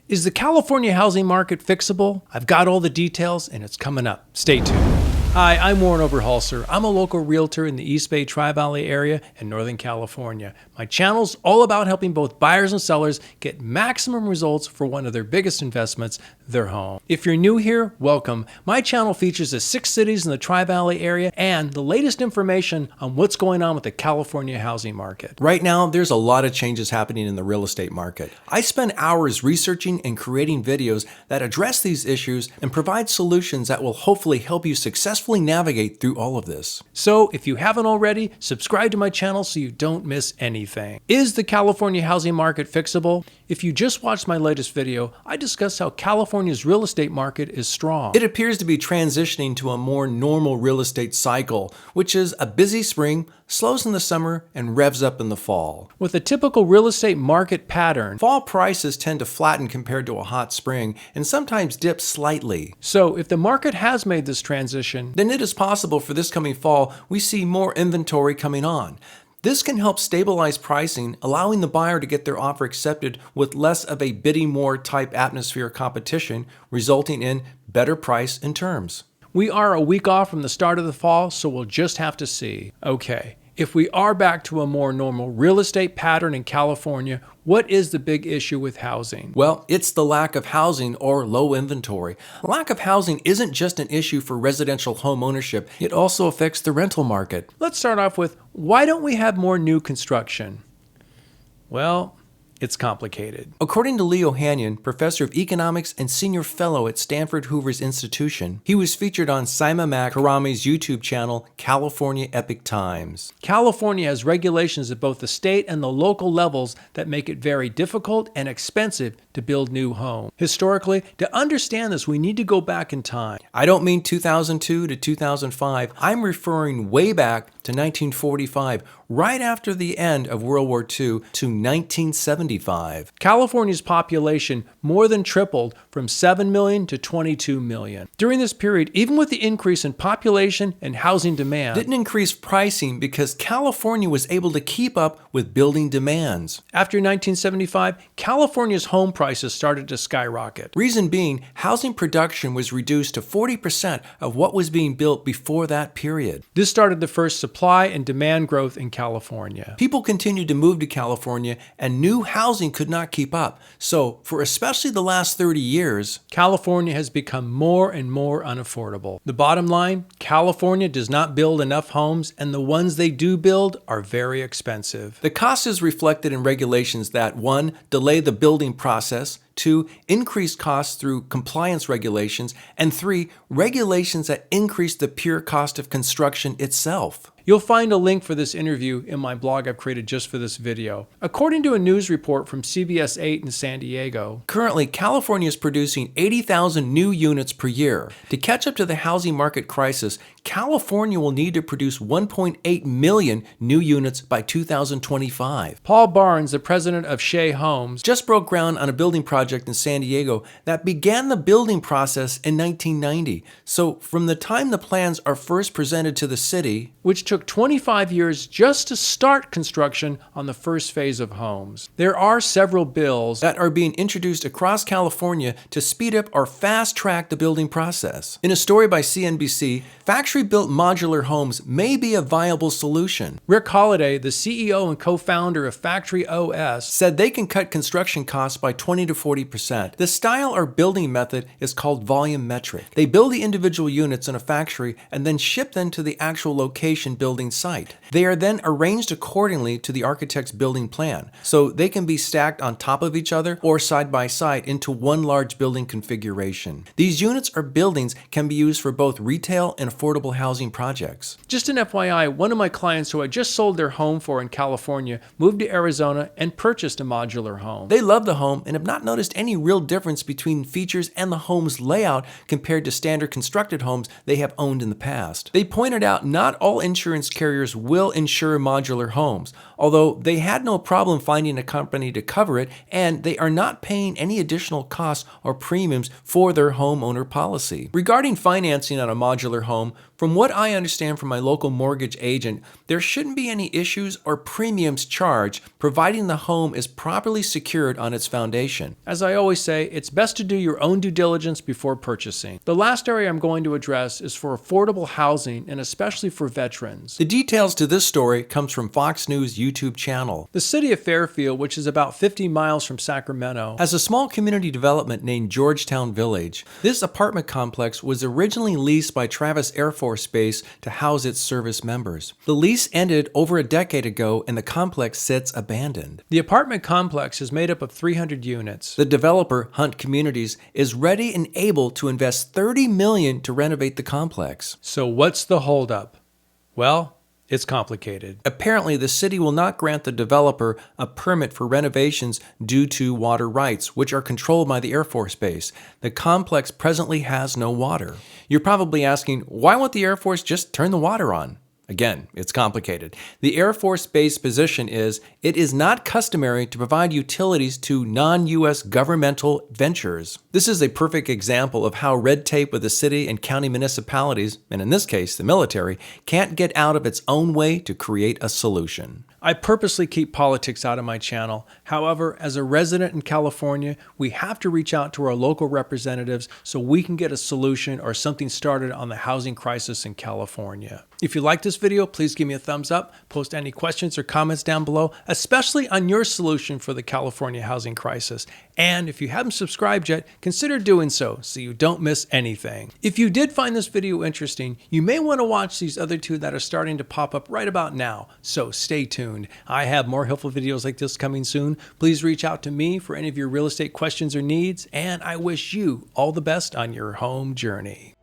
Is the California housing market fixable? I've got all the details and it's coming up. Stay tuned. Hi, I'm Warren Oberholser. I'm a local realtor in the East Bay Tri-Valley area in Northern California. My channel's all about helping both buyers and sellers get maximum results for one of their biggest investments, their home. If you're new here, welcome. My channel features the 6 cities in the Tri-Valley area and the latest information on what's going on with the California housing market. Right now, there's a lot of changes happening in the real estate market. I spend hours researching and creating videos that address these issues and provide solutions that will hopefully help you successfully navigate through all of this. So if you haven't already, subscribe to my channel so you don't miss anything. Is the California housing market fixable? If you just watched my latest video, I discussed how California's real estate market is strong. It appears to be transitioning to a more normal real estate cycle, which is a busy spring, slows in the summer, and revs up in the fall. With a typical real estate market pattern, Fall prices tend to flatten compared to a hot spring and sometimes dip slightly. so if the market has made this transition, Then it is possible for this coming fall we see more inventory coming on. This can help stabilize pricing, allowing the buyer to get their offer accepted with less of a bidding war type atmosphere competition, resulting in better price and terms. we are a week off from the start of the fall, so we'll just have to see. Okay, if we are back to a more normal real estate pattern in California, what is the big issue with housing? Well, it's the lack of housing or low inventory. Lack of housing isn't just an issue for residential home ownership, it also affects the rental market. Let's start off with, why don't we have more new construction? Well, it's complicated. According to Leo Hanyon, professor of economics and senior fellow at Stanford Hoover's Institution, he was featured on Saima Mac Karami's YouTube channel, California Epic Times. California has regulations at both the state and the local levels that make it very difficult and expensive to build new homes. Historically, to understand this, we need to go back in time. I don't mean 2002 to 2005. I'm referring way back to 1945, right after the end of World War II, to 1975. California's population more than tripled from 7 million to 22 million. During this period, even with the increase in population and housing demand, Didn't increase pricing because California was able to keep up with building demands. after 1975, California's home prices started to skyrocket. Reason being, housing production was reduced to 40% of what was being built before that period. This started the first supply and demand growth in California. People continued to move to California and new housing could not keep up. So, for especially the last 30 years, California has become more and more unaffordable. The bottom line, California does not build enough homes, and the ones they do build are very expensive. the cost is reflected in regulations that 1. Delay the building process, 2. Increase costs through compliance regulations, and 3. Regulations that increase the pure cost of construction itself. You'll find a link for this interview in my blog I've created just for this video. According to a news report from CBS 8 in San Diego, Currently, California is producing 80,000 new units per year. To catch up to the housing market crisis, California will need to produce 1.8 million new units by 2025. Paul Barnes, the president of Shea Homes, Just broke ground on a building project in San Diego that began the building process in 1990. So, from the time the plans are first presented to the city, which took 25 years just to start construction on the first phase of homes. There are several bills that are being introduced across California to speed up or fast track the building process. In a story by CNBC, factory-built modular homes may be a viable solution. Rick Holliday, the CEO and co-founder of Factory OS, Said they can cut construction costs by 20 to 40%. The style or building method is called volumetric. They build the individual units in a factory and then ship them to the actual location building site. They are then arranged accordingly to the architect's building plan, so they can be stacked on top of each other or side by side into one large building configuration. These units or buildings can be used for both retail and affordable housing projects. Just an FYI, one of my clients who I just sold their home for in California moved to Arizona and purchased a modular home. They love the home and have not noticed any real difference between features and the home's layout compared to standard constructed homes they have owned in the past. They pointed out not all insurance carriers will insure modular homes, although they had no problem finding a company to cover it, and they are not paying any additional costs or premiums for their homeowner policy. Regarding financing on a modular home, from what I understand from my local mortgage agent, there shouldn't be any issues or premiums charged, providing the home is properly secured on its foundation. As I always say, it's best to do your own due diligence before purchasing. The last area I'm going to address is for affordable housing and especially for veterans. The details to this story comes from Fox News YouTube channel. The city of Fairfield, which is about 50 miles from Sacramento, Has a small community development named Georgetown Village. This apartment complex was originally leased by Travis Air Force Base to house its service members. The lease ended over a decade ago and the complex sits abandoned. the apartment complex is made up of 300 units. The developer, Hunt Communities, is ready and able to invest $30 million to renovate the complex. So what's the holdup? Well, it's complicated. Apparently, the city will not grant the developer a permit for renovations due to water rights, which are controlled by the Air Force Base. The complex presently has no water. You're probably asking, why won't the Air Force just turn the water on? Again, it's complicated. The Air Force Base position is, it is not customary to provide utilities to non-U.S. governmental ventures. This is a perfect example of how red tape with the city and county municipalities, and in this case, the military, can't get out of its own way to create a solution. I purposely keep politics out of my channel. However, as a resident in California, we have to reach out to our local representatives so we can get a solution or something started on the housing crisis in California. If you like this video, please give me a thumbs up, post any questions or comments down below, especially on your solution for the California housing crisis. And if you haven't subscribed yet, consider doing so you don't miss anything. If you did find this video interesting, you may want to watch these other two that are starting to pop up right about now, so stay tuned. I have more helpful videos like this coming soon. Please reach out to me for any of your real estate questions or needs, and I wish you all the best on your home journey.